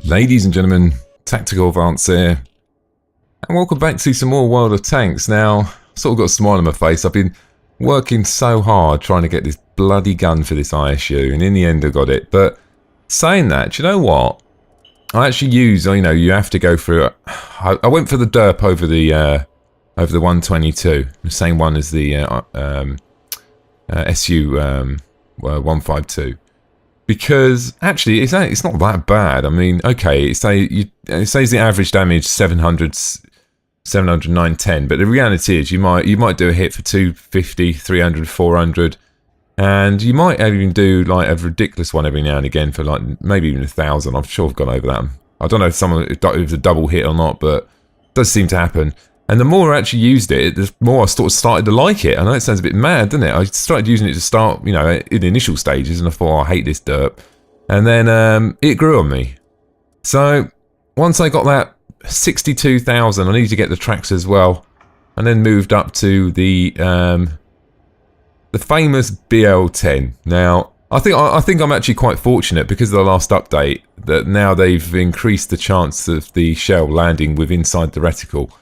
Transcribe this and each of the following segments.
Ladies and gentlemen, Tactical Advance here, and welcome back to some more World of Tanks. Now, I've sort of got a smile on my face. I've been working so hard trying to get this bloody gun for this ISU, and in the end I got it. But saying that, do you know what? I actually use, you know, you have to go through. I went for the derp over the 122, the same one as the ISU-152. Because actually, it's not that bad. I mean, okay, it says the average damage 700, 910, but the reality is you might do a hit for 250, 300, 400, and you might even do like a ridiculous one every now and again for like maybe even 1,000. I'm sure I've gone over that. I don't know if it was a double hit or not, but it does seem to happen. And the more I actually used it, the more I sort of started to like it. I know it sounds a bit mad, doesn't it? I started using it to start, you know, in the initial stages, and I thought, oh, I hate this derp. And then it grew on me. So once I got that 62,000, I needed to get the tracks as well, and then moved up to the famous BL10. Now, I think I'm actually quite fortunate because of the last update that now they've increased the chance of the shell landing with inside the reticle.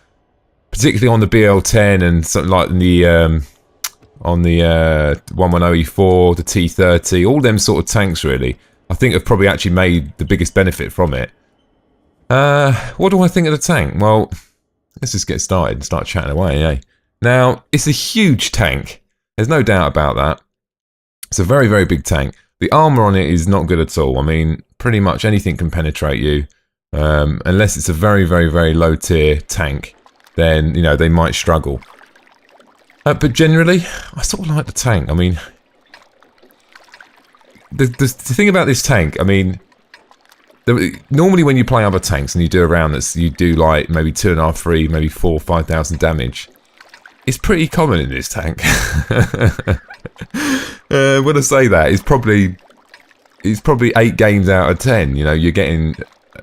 Particularly on the BL10 and something like the on the 110E4, the T30, all them sort of tanks really, I think have probably actually made the biggest benefit from it. What do I think of the tank? Well, let's just get started and start chatting away, eh? Now, it's a huge tank. There's no doubt about that. It's a very, very big tank. The armour on it is not good at all. I mean, pretty much anything can penetrate you, unless it's a very, very, very low tier tank. Then, you know, they might struggle. But generally, I sort of like the tank. I mean, the thing about this tank, I mean, normally when you play other tanks and you do a round that's, you do like maybe 2.5, 3, maybe 4, 5,000 damage. It's pretty common in this tank. When I say that, it's probably 8 games out of 10. You know, you're getting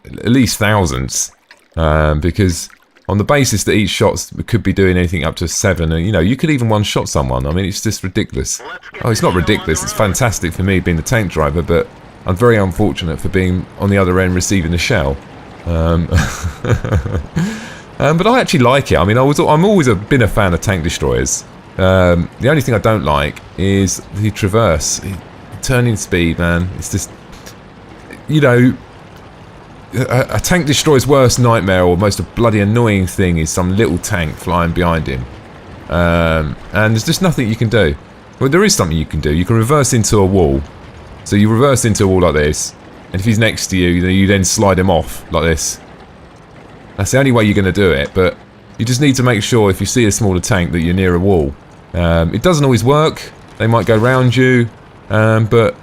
at least thousands, because on the basis that each shot could be doing anything up to 7, and you know, you could even one-shot someone. I mean, it's just ridiculous. Oh, it's not ridiculous. It's fantastic for me being the tank driver, but I'm very unfortunate for being on the other end receiving the shell. But I actually like it. I mean, I'm always been a fan of tank destroyers. The only thing I don't like is the traverse, turning speed, man. It's just, you know, a tank destroyer's worst nightmare or most bloody annoying thing is some little tank flying behind him. And there's just nothing you can do. Well, there is something you can do. You can reverse into a wall. So you reverse into a wall like this, and if he's next to you, you then slide him off like this. That's the only way you're going to do it, but you just need to make sure if you see a smaller tank that you're near a wall. It doesn't always work. They might go round you, but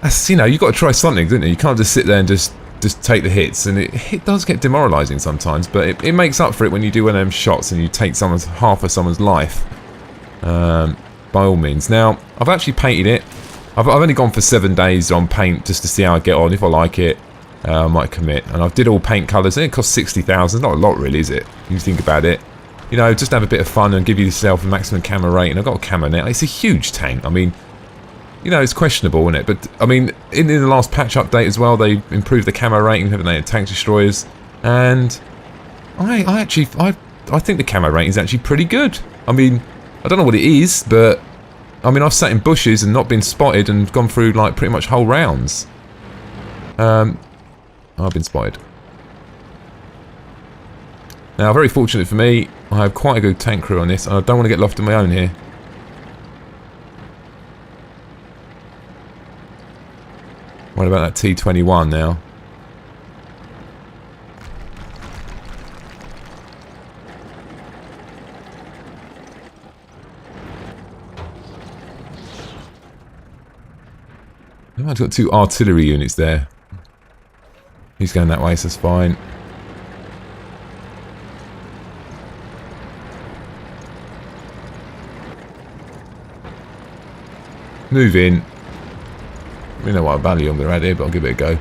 that's, you know, you've got to try something, don't you? You can't just sit there and just take the hits, and it does get demoralising sometimes, but it makes up for it when you do one of them shots and you take half of someone's life, by all means. Now, I've actually painted it. I've only gone for 7 days on paint just to see how I get on. If I like it, I might commit. And I did all paint colours, and it cost 60,000. Not a lot really, is it? You think about it. You know, just have a bit of fun and give yourself a maximum camo rate. And I've got a camo net. It's a huge tank. I mean, you know, it's questionable, isn't it? But, I mean, in the last patch update as well, they improved the camo rating, haven't they, at tank destroyers. And I think the camo rating is actually pretty good. I mean, I don't know what it is, but, I mean, I've sat in bushes and not been spotted and gone through, like, pretty much whole rounds. I've been spotted. Now, very fortunate for me, I have quite a good tank crew on this, and I don't want to get left on my own here. What about that T21 now? I've got 2 artillery units there. He's going that way, so it's fine. Move in. I don't know what value I'm going to add here, but I'll give it a go.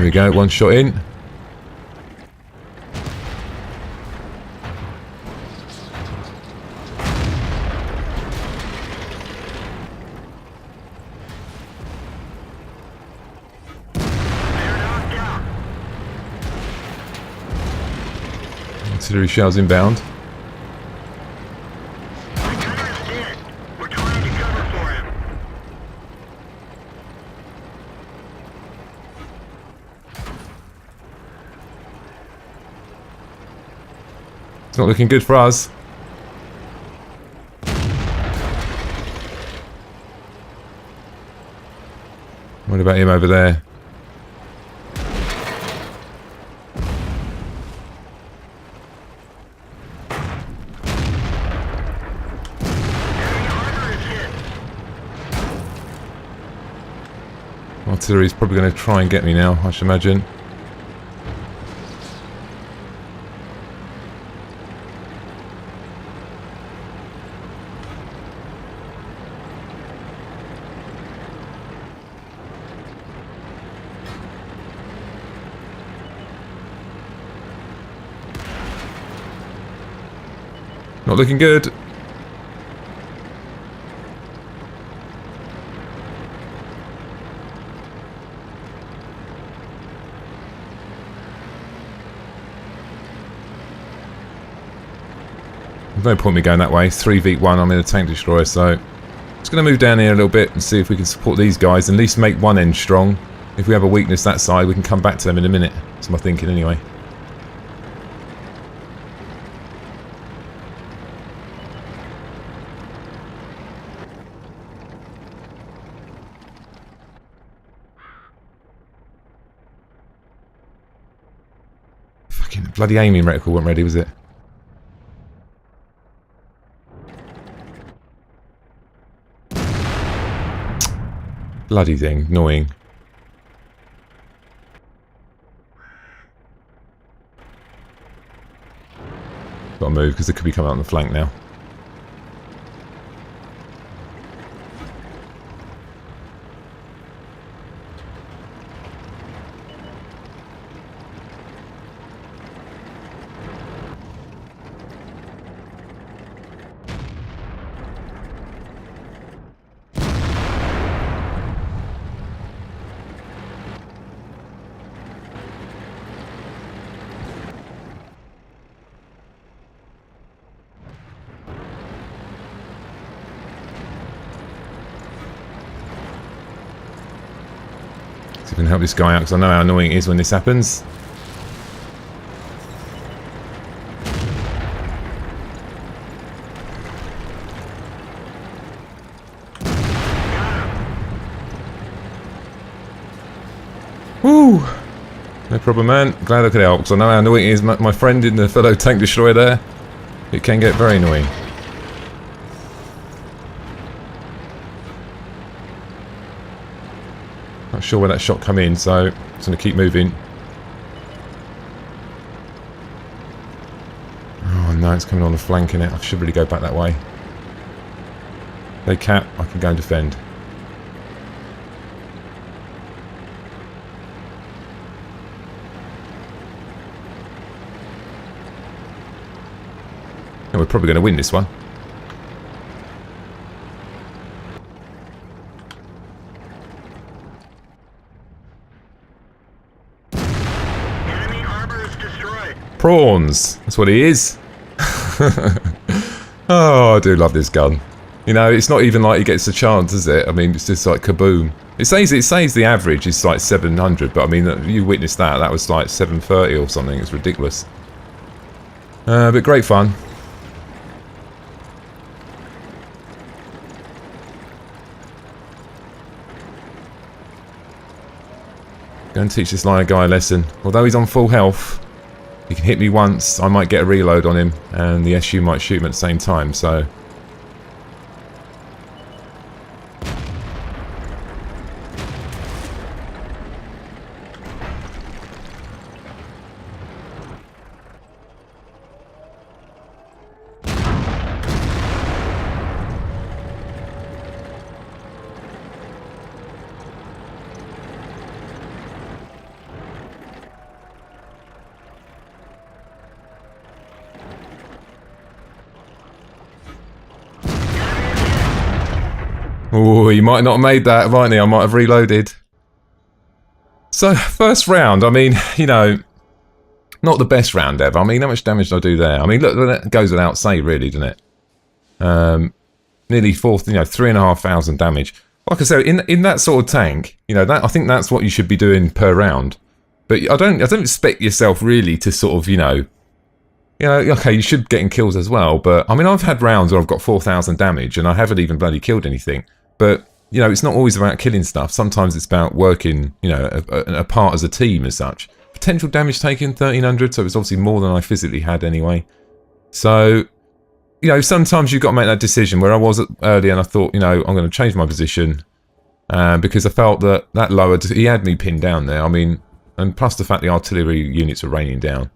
Here we go, one shot in. Artillery shells inbound. We're trying to cover for him. It's not looking good for us. What about him over there? Artillery's probably going to try and get me now, I should imagine. Not looking good. There's no point me going that way. 3v1, I'm in a tank destroyer, so just going to move down here a little bit and see if we can support these guys and at least make one end strong. If we have a weakness that side, we can come back to them in a minute. That's my thinking anyway. Fucking bloody aiming reticle wasn't ready, was it? Bloody thing, annoying. Gotta move because it could be coming out on the flank now. See if I can help this guy out because I know how annoying it is when this happens. Woo! No problem, man. Glad I could help because I know how annoying it is. My friend in the fellow tank destroyer there. It can get very annoying. Not sure where that shot come in, so I'm just going to keep moving. Oh no, it's coming on the flank in it. I should really go back that way. They cap, I can go and defend. And we're probably going to win this one. Enemy armor is destroyed. Prawns! That's what he is. Oh, I do love this gun. You know, it's not even like he gets a chance, is it? I mean, it's just like kaboom. It says the average is like 700, but I mean, you witnessed that. That was like 730 or something. It's ridiculous. But great fun. Go and teach this line guy a lesson. Although he's on full health, he can hit me once, I might get a reload on him, and the SU might shoot him at the same time, so... Well, you might not have made that, might you? I might have reloaded. So, first round, I mean, you know, not the best round ever. I mean, how much damage did I do there? I mean, look, that goes without saying, really, doesn't it? Nearly 3,500 damage. Like I said, in that sort of tank, you know, that I think that's what you should be doing per round. But I don't expect yourself really to sort of, you know, okay, you should be getting kills as well. But I mean, I've had rounds where I've got 4,000 damage and I haven't even bloody killed anything. But you know, it's not always about killing stuff. Sometimes it's about working, you know, apart as a team as such. Potential damage taken 1,300, so it's obviously more than I physically had anyway. So, you know, sometimes you've got to make that decision. Where I was earlier, and I thought, you know, I'm going to change my position because I felt that lowered. He had me pinned down there. I mean, and plus the fact the artillery units were raining down.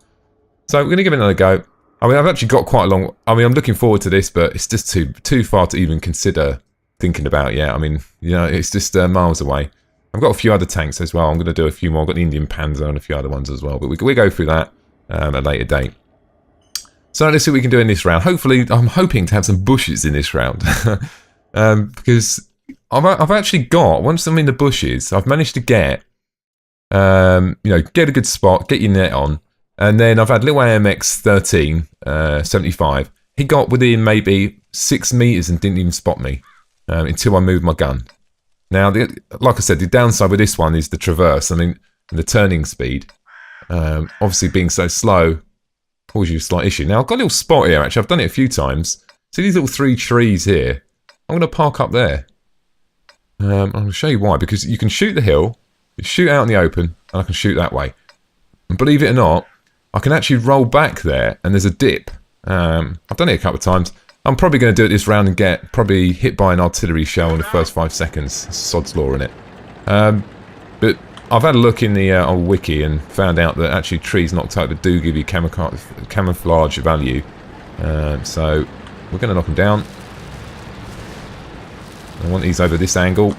So we're going to give it another go. I mean, I've actually got quite a long. I mean, I'm looking forward to this, but it's just too far to even consider thinking about. Yeah, I mean, you know, it's just miles away. I've got a few other tanks as well. I'm going to do a few more. I've got the Indian Panzer and a few other ones as well. But we go through that at a later date. So let's see what we can do in this round. Hopefully, I'm hoping to have some bushes in this round. Because I've actually got, once I'm in the bushes, I've managed to get, you know, get a good spot, get your net on. And then I've had little AMX 13, 75. He got within maybe 6 meters and didn't even spot me until I moved my gun. Now, like I said, the downside with this one is the traverse. I mean, the turning speed. Obviously, being so slow causes you a slight issue. Now, I've got a little spot here, actually. I've done it a few times. See these little 3 trees here? I'm going to park up there. I'm going to show you why. Because you can shoot the hill, you shoot out in the open, and I can shoot that way. And believe it or not, I can actually roll back there, and there's a dip. I've done it a couple of times. I'm probably going to do it this round and get probably hit by an artillery shell in the first 5 seconds. Sod's law in it. But I've had a look in the old wiki and found out that actually trees knocked out do give you camouflage value. So we're going to knock them down. I want these over this angle.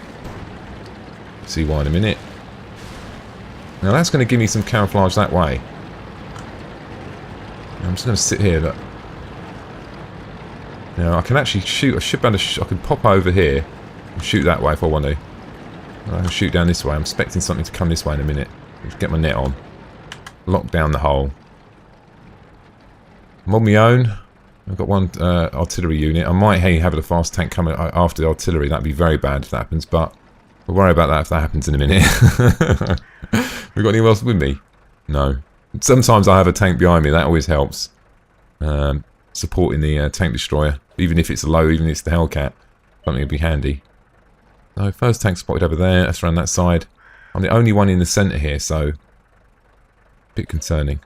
See why in a minute. Now that's going to give me some camouflage that way. I'm just going to sit here. Look. Now I can actually shoot. I can pop over here and shoot that way if I want to. I can shoot down this way. I'm expecting something to come this way in a minute. Just get my net on. Lock down the hole. I'm on my own. I've got one artillery unit. I might have a fast tank coming after the artillery. That'd be very bad if that happens, but we'll worry about that if that happens in a minute. We got anyone else with me? No. Sometimes I have a tank behind me. That always helps. Supporting the tank destroyer. Even if it's low, even if it's the Hellcat. Something would be handy. No, first tank spotted over there. That's around that side. I'm the only one in the centre here, so... a bit concerning.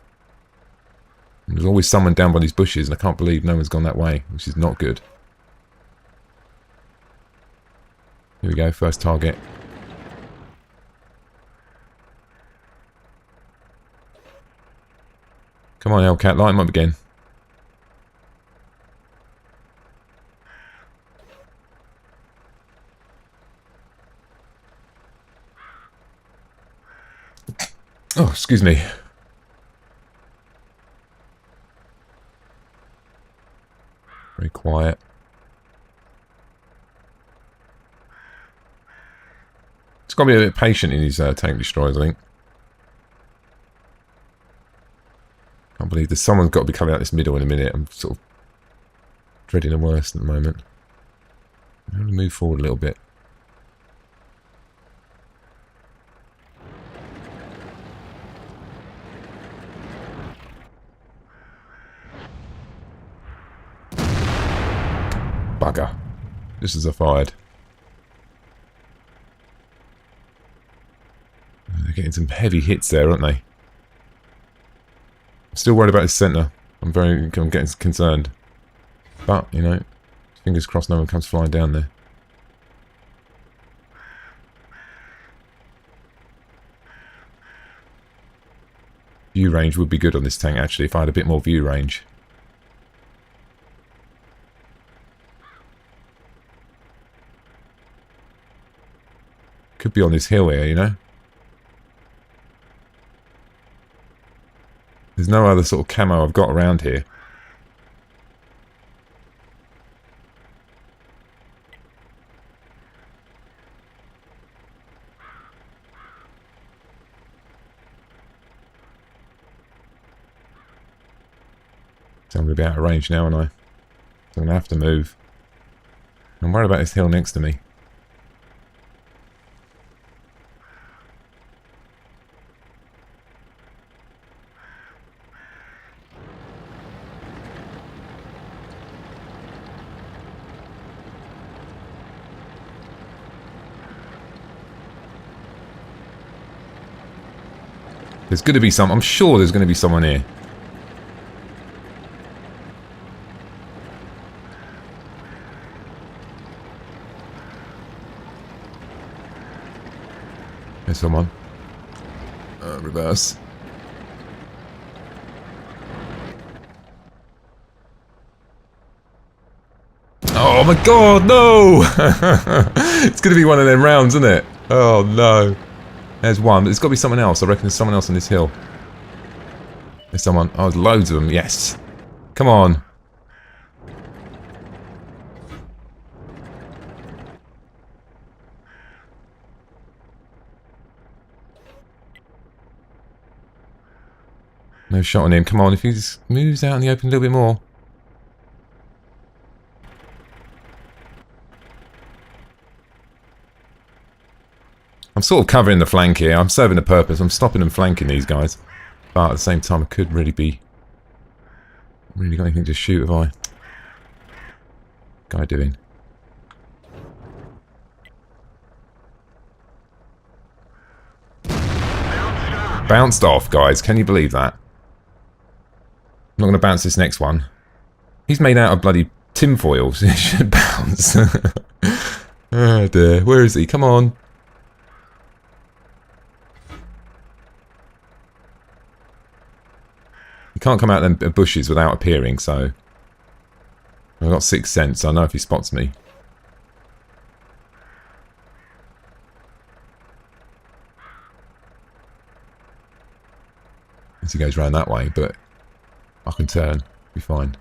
And there's always someone down by these bushes, and I can't believe no one's gone that way, which is not good. Here we go, first target. Come on, Hellcat, light him up again. Oh, excuse me. Very quiet. It's got to be a bit patient in these tank destroyers, I think. Can't believe there's someone's got to be coming out this middle in a minute. I'm sort of dreading the worst at the moment. I'm going to move forward a little bit. Bugger. Just as I fired. They're getting some heavy hits there, aren't they? I'm still worried about his centre. I'm getting concerned. But, you know, fingers crossed no one comes flying down there. View range would be good on this tank, actually, if I had a bit more view range. Could be on this hill here, you know? There's no other sort of camo I've got around here. So I'm going to be out of range now, aren't I? So I'm going to have to move. I'm worried about this hill next to me. There's going to be some. I'm sure there's going to be someone here. There's someone. Reverse. Oh my god, no! It's going to be one of them rounds, isn't it? Oh no. There's one, but there's got to be someone else. I reckon there's someone else on this hill. There's someone. Oh, there's loads of them. Yes. Come on. No shot on him. Come on, if he just moves out in the open a little bit more. I'm sort of covering the flank here. I'm serving a purpose. I'm stopping them flanking these guys. But at the same time, I could really be... Really got anything to shoot, have I? Guy doing? Bounced off, guys. Can you believe that? I'm not going to bounce this next one. He's made out of bloody tinfoil, so he should bounce. Oh dear. Where is he? Come on. You can't come out of them bushes without appearing, so... I've got 6th sense, so I know if he spots me. As he goes round that way, but... I can turn. Be fine.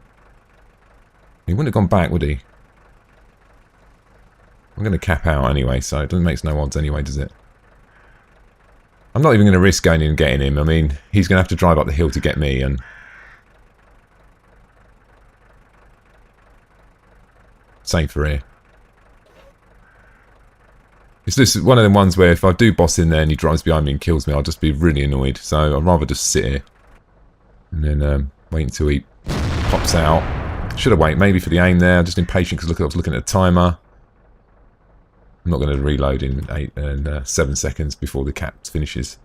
He wouldn't have gone back, would he? I'm going to cap out anyway, so it doesn't make no odds anyway, does it? I'm not even going to risk going in and getting him. I mean, he's going to have to drive up the hill to get me, and... Same for here. It's just one of them ones where if I do boss in there and he drives behind me and kills me, I'll just be really annoyed. So I'd rather just sit here. And then wait until he pops out. Should have waited maybe for the aim there. I'm just impatient because I was looking at the timer. I'm not going to reload in 7 seconds before the cap finishes.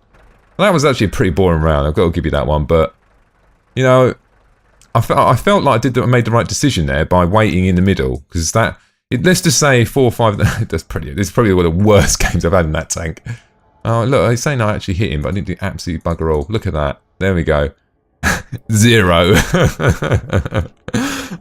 Well, that was actually a pretty boring round. I've got to give you that one. But, you know, I felt like I made the right decision there by waiting in the middle. Because that... let's just say 4 or 5... That's pretty... This is probably one of the worst games I've had in that tank. Oh, look. He's saying I actually hit him, but I didn't do absolutely bugger all. Look at that. There we go. 0.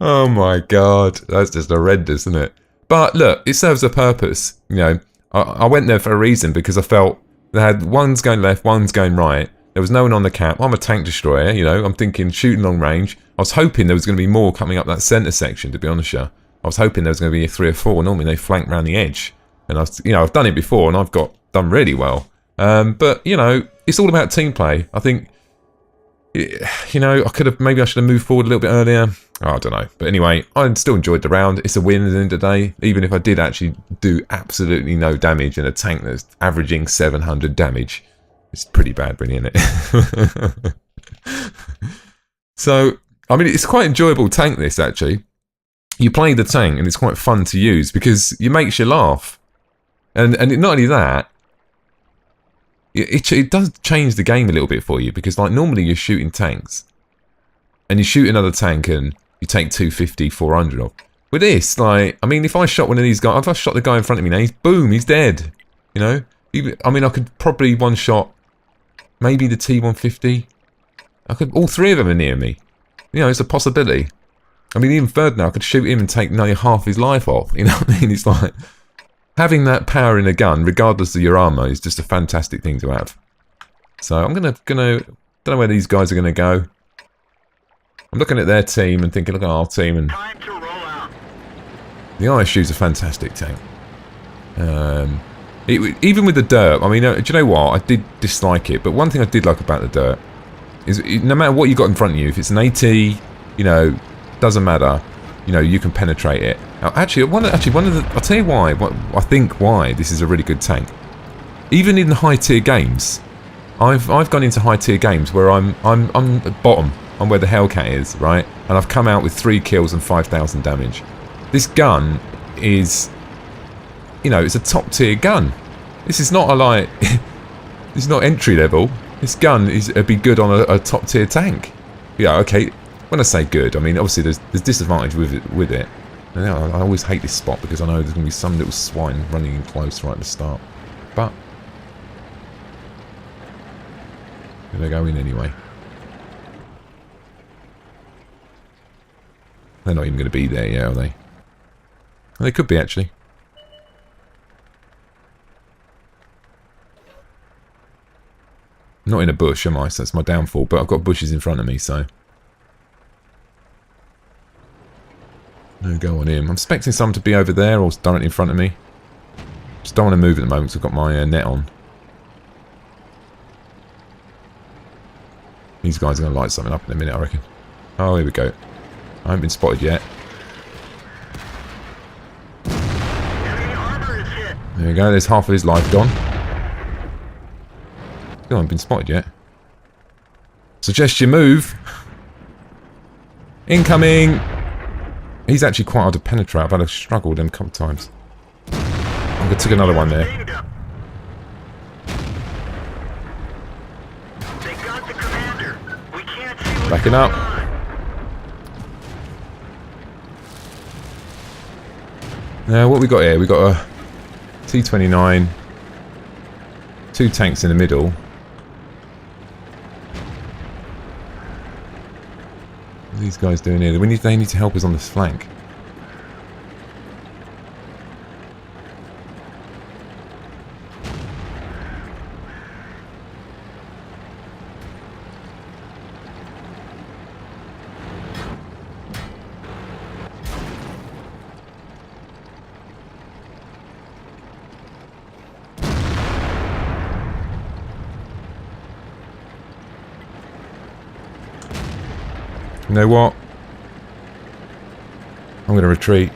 Oh my god. That's just horrendous, isn't it? But look, it serves a purpose. You know, I went there for a reason because I felt they had one's going left, one's going right. There was no one on the cap. I'm a tank destroyer, you know. I'm thinking shooting long range. I was hoping there was going to be more coming up that centre section, to be honest with you. I was hoping there was going to be 3 or 4. Normally they flank around the edge. And I've done it before and I've done really well. But, you know, it's all about team play. I think, you know, maybe I should have moved forward a little bit earlier. Oh, I don't know. But anyway, I still enjoyed the round. It's a win at the end of the day. Even if I did actually do absolutely no damage in a tank that's averaging 700 damage. It's pretty bad, really, isn't it? So, I mean, it's quite enjoyable tank, this, actually. You play the tank, and it's quite fun to use, because it makes you laugh. And not only that, it does change the game a little bit for you, because, like, normally you're shooting tanks, and you shoot another tank, and you take 250, 400 off. With this, like, I mean, if I shot one of these guys, if I shot the guy in front of me now, boom, he's dead. You know? I mean, I could probably one-shot maybe the T-150. All 3 of them are near me. You know, it's a possibility. I mean, even further now, I could shoot him and take nearly half his life off. You know what I mean? It's like, having that power in a gun, regardless of your armor, is just a fantastic thing to have. So I'm gonna don't know where these guys are gonna go. I'm looking at their team and thinking, look at our team, and Time to roll out. the ISU's a fantastic tank. Even with the dirt, I mean, do you know what? I did dislike it, but one thing I did like about the dirt is no matter what you got in front of you, if it's an AT, you know, doesn't matter. You know, you can penetrate it. Now, actually, one of the, I'll tell you why. I think why this is a really good tank. Even in high tier games, I've gone into high tier games where I'm at bottom. I'm where the Hellcat is, right? And I've come out with 3 kills and 5,000 damage. This gun is, you know, it's a top tier gun. This is not a like, this is not entry level. This gun it'd be good on a top tier tank. Yeah, okay. When I say good, I mean obviously there's disadvantage with it. And I always hate this spot because I know there's going to be some little swine running in close right at the start. But they go in anyway. They're not even going to be there yet, are they? Well, they could be actually. Not in a bush, am I? So that's my downfall. But I've got bushes in front of me, so no go on him. I'm expecting someone to be over there or directly in front of me. Just don't want to move at the moment because I've got my net on. These guys are going to light something up in a minute, I reckon. Oh, here we go. I haven't been spotted yet. There we go, there's half of his life gone. Still haven't been spotted yet. Suggest you move. Incoming! He's actually quite hard to penetrate. I've had a struggle with him a couple of times. I'm going to take another one there. Backing up. Now, what we got here? We got a T-29, 2 tanks in the middle. What are these guys doing here? They need to help us on this flank. You know what? I'm going to retreat.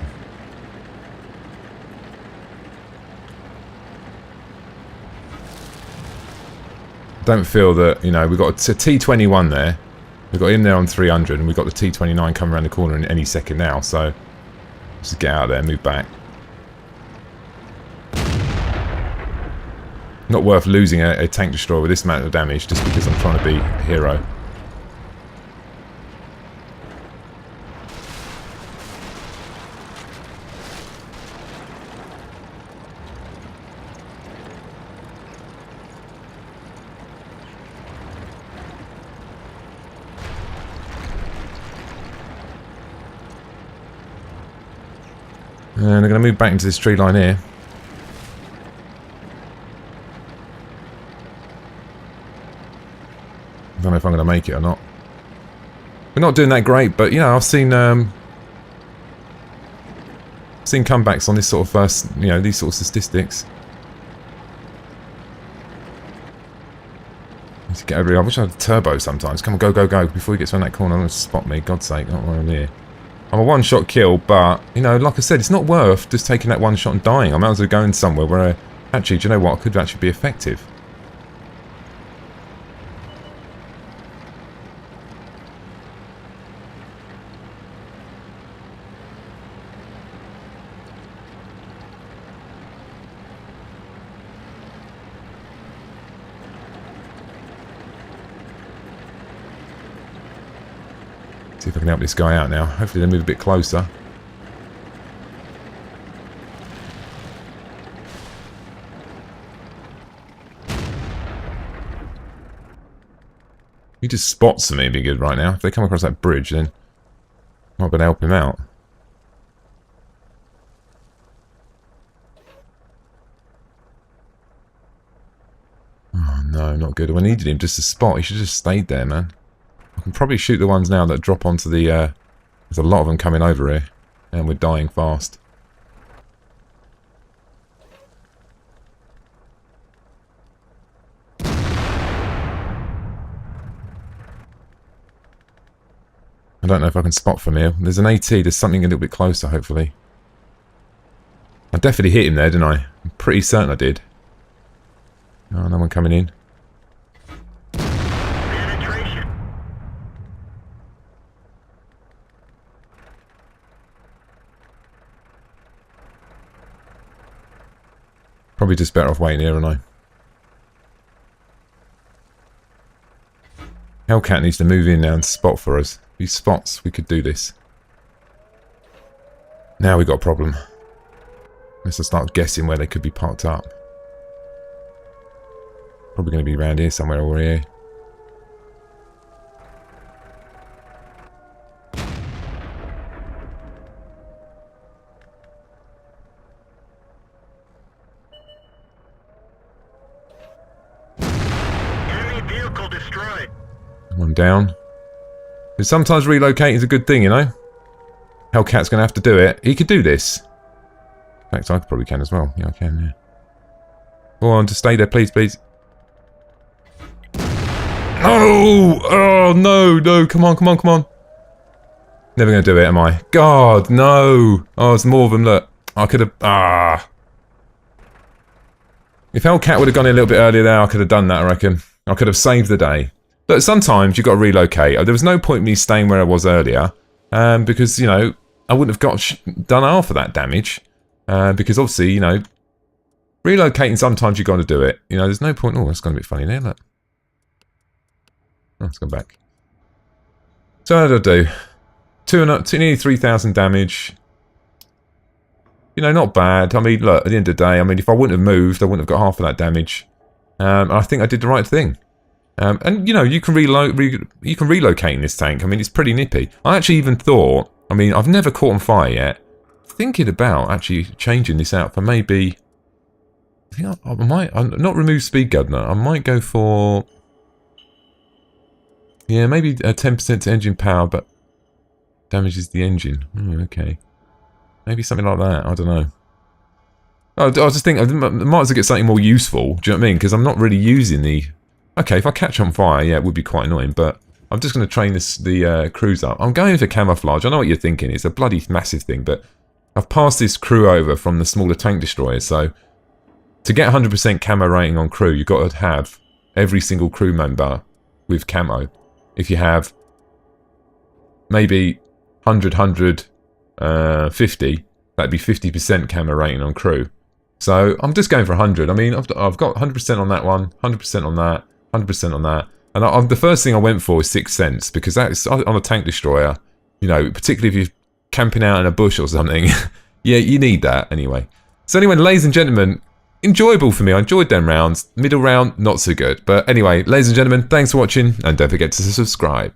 Don't feel that, you know, we've got a T-21 there. We've got him there on 300 and we've got the T-29 coming around the corner in any second now. So, just get out of there and move back. Not worth losing a tank destroyer with this amount of damage just because I'm trying to be a hero. And I'm going to move back into this tree line here. I don't know if I'm going to make it or not. We're not doing that great, but you know, I've seen comebacks on this sort of first, you know, these sorts of statistics. Need to get over here. I wish I had turbo sometimes. Come on, go, go, go! Before he gets around that corner, don't spot me. God's sake, not while I'm here. I'm a one-shot kill, but, you know, like I said, it's not worth just taking that one shot and dying. I might as well go in somewhere where, actually, do you know what? I could actually be effective. See if I can help this guy out now. Hopefully they move a bit closer. He just spots me, be good right now. If they come across that bridge, then I might be able to help him out. Oh no, not good. I needed him just to spot. He should have just stayed there, man. I can probably shoot the ones now that drop onto the, there's a lot of them coming over here. And we're dying fast. I don't know if I can spot from here. There's an AT. There's something a little bit closer, hopefully. I definitely hit him there, didn't I? I'm pretty certain I did. Oh, no one coming in. Penetration. Probably just better off waiting here, aren't I? Hellcat needs to move in now and spot for us. If he spots, we could do this. Now we got a problem. Let's just start guessing where they could be parked up. Probably going to be around here somewhere over here. Enemy vehicle destroyed. One down. But sometimes relocating is a good thing, you know? Hellcat's going to have to do it. He could do this. In fact, I probably can as well. Yeah, I can, yeah. Go on, just stay there, please, please. Oh! Oh, no, no. Come on, come on, come on. Never going to do it, am I? God, no. Oh, it's more of them, look. I could have... Ah. If Hellcat would have gone in a little bit earlier there, I could have done that, I reckon. I could have saved the day. But sometimes you've got to relocate. There was no point in me staying where I was earlier. Because, you know, I wouldn't have got done half of that damage. Because obviously, you know, relocating sometimes you've got to do it. You know, there's no point... Oh, that's going to be funny there, look. Oh, let's go back. So how did I do? Nearly 3,000 damage. You know, not bad. I mean, look, at the end of the day, I mean, if I wouldn't have moved, I wouldn't have got half of that damage. I think I did the right thing. And, you know, you can relocate in this tank. I mean, it's pretty nippy. I actually even thought... I mean, I've never caught on fire yet. Thinking about actually changing this out for maybe... I think I might... not remove speed governor. I might go for... Yeah, maybe 10% to engine power, but damages the engine. Oh, okay. Maybe something like that. I don't know. I was just thinking, I might as well get something more useful. Do you know what I mean? Because I'm not really using the... Okay, if I catch on fire, yeah, it would be quite annoying, but I'm just going to train the crews up. I'm going for camouflage. I know what you're thinking. It's a bloody massive thing, but I've passed this crew over from the smaller tank destroyers, so to get 100% camo rating on crew, you've got to have every single crew member with camo. If you have maybe 100, 50, that'd be 50% camo rating on crew. So I'm just going for 100. I mean, I've got 100% on that one, 100% on that, 100% on that. And the first thing I went for was 6 cents, because that's on a tank destroyer, you know, particularly if you're camping out in a bush or something. Yeah, you need that anyway. So anyway, ladies and gentlemen, enjoyable for me. I enjoyed them rounds. Middle round, not so good. But anyway, ladies and gentlemen, thanks for watching, and don't forget to subscribe.